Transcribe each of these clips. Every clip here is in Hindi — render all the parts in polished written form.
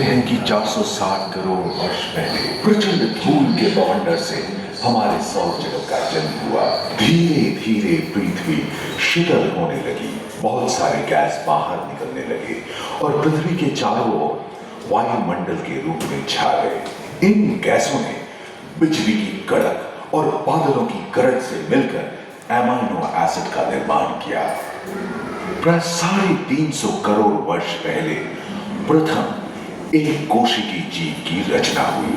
हैं कि 460 करोड़ वर्ष पहले प्रचंड धूल के बवंडर से हमारे सौर जगत का जन्म हुआ। धीरे धीरे पृथ्वी शीतल होने लगी, बहुत सारे गैस बाहर निकलने लगे और पृथ्वी के चारों ओर वायुमंडल के रूप में छा गए। इन गैसों ने बिजली की कड़क और बादलों की गरज से मिलकर एमाइनो एसिड का निर्माण किया। प्राय 350 करोड़ वर्ष पहले प्रथम एक कोशिकीय जीव की रचना हुई।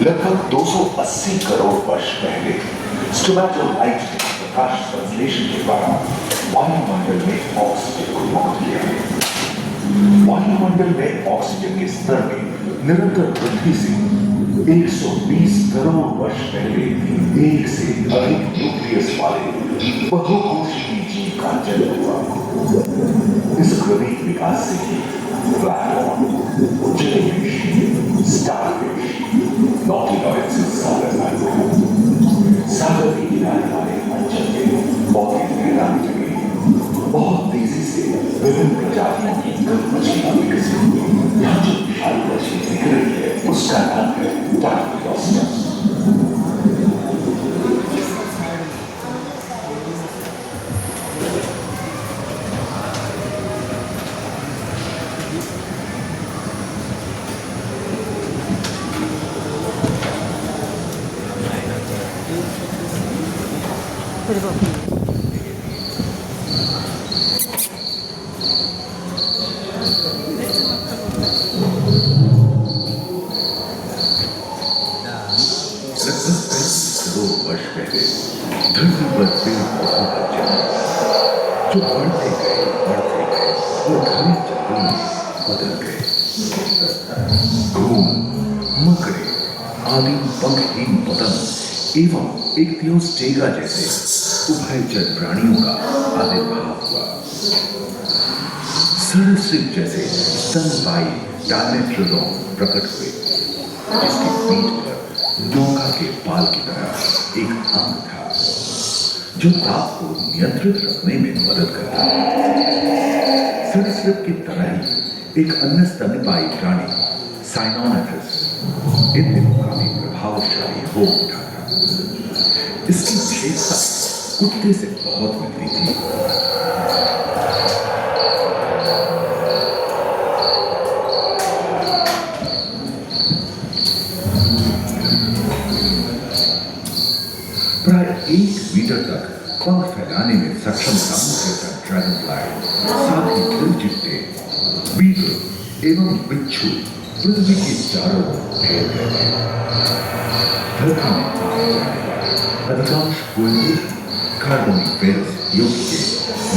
लगभग 280 करोड़ वर्ष पहले स्टोमेटोलाइट ने प्रकाश संश्लेषण के द्वारा वायुमंडल में ऑक्सीजन को मुक्त किया। वायुमंडल में ऑक्सीजन के स्तर में निरंतर वृद्धि से 120 करोड़ वर्ष पहले एक से अधिक न्यूक्लियस वाले बहुकोशिकीय जीव का जन्म हुआ। इस क्रमिक विकास से ही प्लैंक्टन, जेलीफिश, स्टारफिश, नॉटिलॉइड्स सागर के किनारे वाले अंचल में पौधे लहराने लगे। बहुत तेजी से विभिन्न प्रजातियों की कई मछलियां विकसित हुई। यहाँ जो विशाल मछली दिख रही है उसका नाम है डार्विनोस्टस। वर्ष पहले धरती पर पेड़ पौधों का जन्म जो बढ़ते गए और घने जंगल में बदल गए। घूम, मकड़े, आलिम पंखहीन पतंग एवं इक्तियोस्टेगा जैसे उभयचर प्राणियों का आविर्भाव हुआ। सरीसृप जैसे स्तनपायी डायमेट्रोडोन प्रकट हुए, जिसकी पीठ पर नौका के पाल की तरह एक अंग था जो ताप को नियंत्रित रखने में मदद करता था। सरीसृप की तरह ही एक अन्य स्तनपायी प्राणी साइनोनेथस इन दिनों काफी प्रभावशाली हो उठा था। इसकी विशेषता कुत्ते से बहुत मिलती थी। प्राय 1 मीटर तक पंख फैलाने में सक्षम ड्रैगन फ्लाई, साथ ही दिलचिट्टे, बीटल एवं बिच्छू पृथ्वी के चारों ओर फैल गए थे। धरती में पाए जाने वाले अधिकांश कोयले कार्बोनिफेरस युग के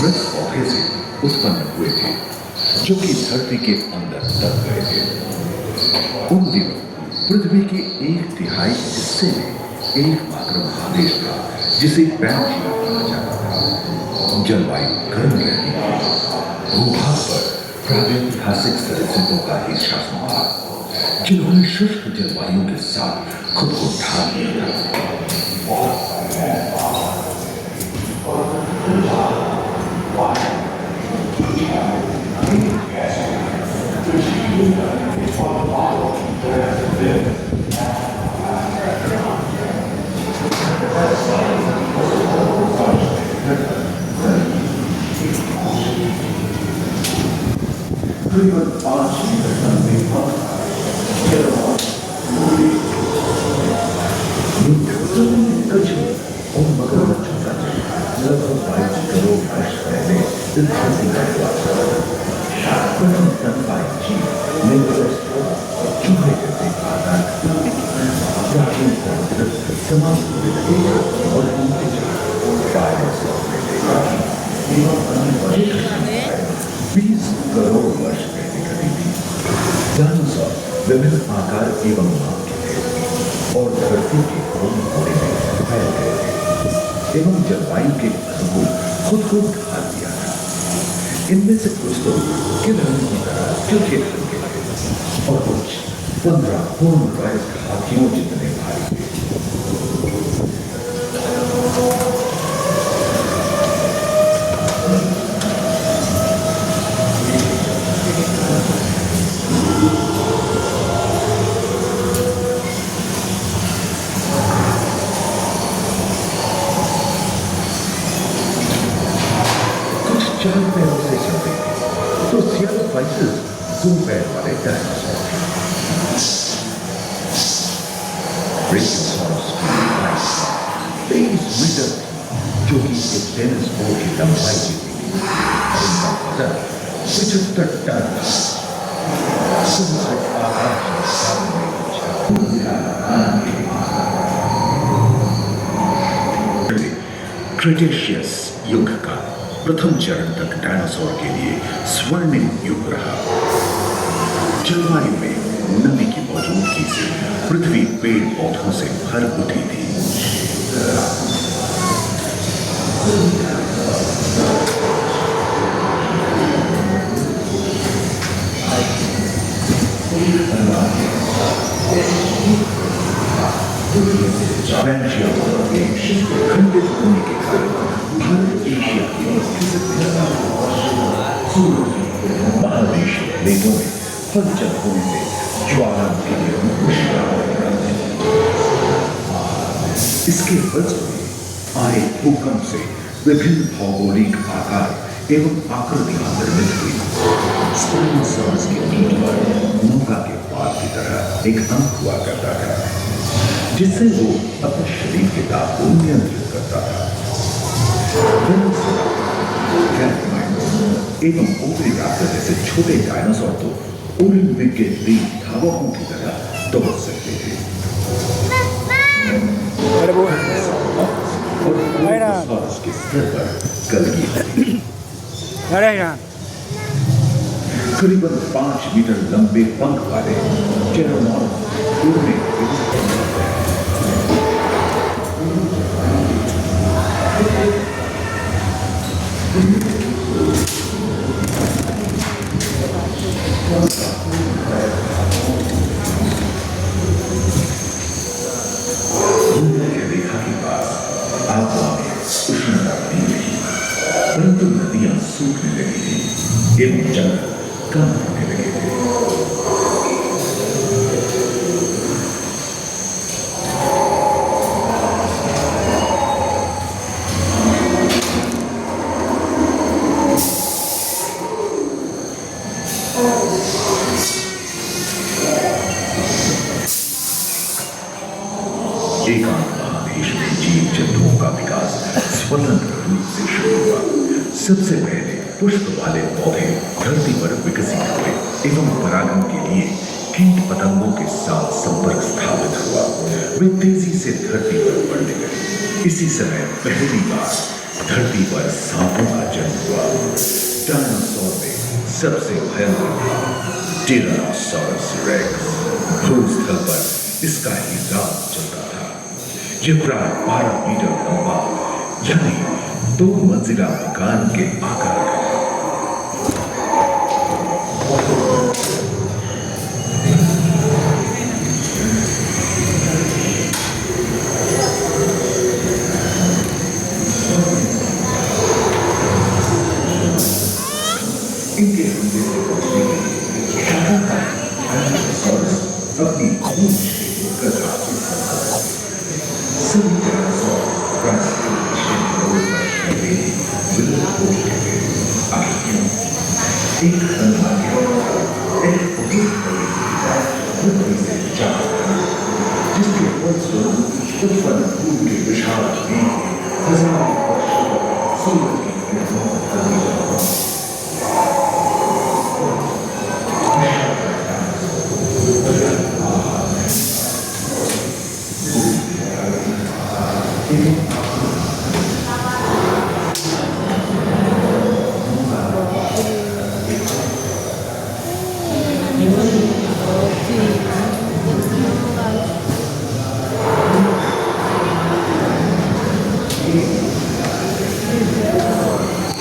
मृत पौधे से उत्पन्न हुए थे, जो कि धरती के अंदर दब गए थे। उन दिनों पृथ्वी के 1/3 हिस्से में एकमात्र महादेश था जिसे पैंजिया कहा जाता था। जलवायु गर्म रहती थी। भूभाग पर प्रागैतिहासिक सरीसृपों का ही शासन था, जिन्होंने शुष्क जलवायु के साथ खुद को ढाल लिया था। करीबन 5 मीटर कच्छ और मगरमच्छों का लगभग 22 करोड़ वर्ष पहले इस धरती का हुआ था। प्रथम स्तनपायी जीव और चूहे जैसे आकार प्राचीन संस्कृत समाप्त होने लगे और उनके डायनासोर में देखा एवं अन्य 20 करोड़ वर्ष पहले घटी थी। डायनासोर विभिन्न आकार एवं नाम के थे और धरती के कोने कोने में फैल गए थे एवं जलवायु के अनुकूल खुद को ढाल दिया था। इनमें से कुछ तो गिलहन की तरह चौथे ढंग के थे और कुछ 15 पूर्ण वयस्क हाथियों जितने भारी थे। सिर्फ 2 पैर वाले डायनासोर। ब्रेकियोसॉरस की लंबाई 23 मीटर थी, जो कि एक टेनिस बॉल की लंबाई जितनी थी, और उनका वजन 75 टन था। क्रेटेशियस युग का प्रथम चरण तक डायनासोर के लिए स्वर्णिम युग रहा। जलवायु में नमी की मौजूदगी से पृथ्वी पेड़ पौधों से भर उठी थी। खंडित होने के कारण भारत एशिया की महादेशीय प्लेटों में हलचल होने से ज्वालामुखी के रूप में इसके वजह में आए भूकंप से विभिन्न भौगोलिक आकार एवं आकृतियां निर्मित हुई। स्पाइनोसॉरस के पीठ पर नौका के पाल की तरह एक अंक हुआ करता था, जिससे वो अपने शरीर के दाब को नियंत्रित करता था। एवं ओविराप्टर जैसे छोटे डायनासोर तो ओलंपिक के तेज धावकों की तरह दौड़ सकते थे। और के सिर पर कलगी करीबन 5 मीटर लंबे पंख वाले टेरोनॉर्मस उड़ने रेखा के पास आबहवा में उष्णता बनी रही, परंतु नदियां सूखने लगी थी एवं जंगल कम होने लगे थे। एकांत महादेश में जीव जंतुओं का विकास स्वतंत्र रूप से शुरू हुआ। सबसे पहले पुष्प वाले पौधे धरती पर विकसित हुए एवं परागण के लिए कीट पतंगों के साथ संपर्क स्थापित हुआ। वे तेजी से धरती पर बढ़ने लगे। इसी समय पहली बार धरती पर सांपों का जन्म हुआ। डायनासोर में सबसे भयंकर था टिरानोसॉरस रेक्स। भूस्थल पर इसका ही राज चलता था। यह प्राय 12 मीटर लंबा यानी 2 मंजिला मकान के आकार का। इनके हमले से बचने के लिए डायनासोरस अपनी खून कर रहा था। सभी डायनासोर एक पृथ्वी से जिसके फलस्वरूप उत्पन्न भूमि के विशाल हजारों वर्ष सूरज की किरणों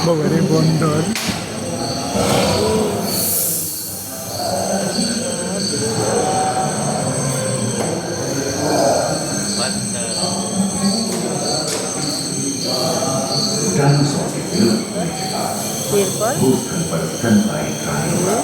Very wonder. डायनासोर के विलुप्त होने के बाद भूस्थल पर स्तनपायी प्राणियों का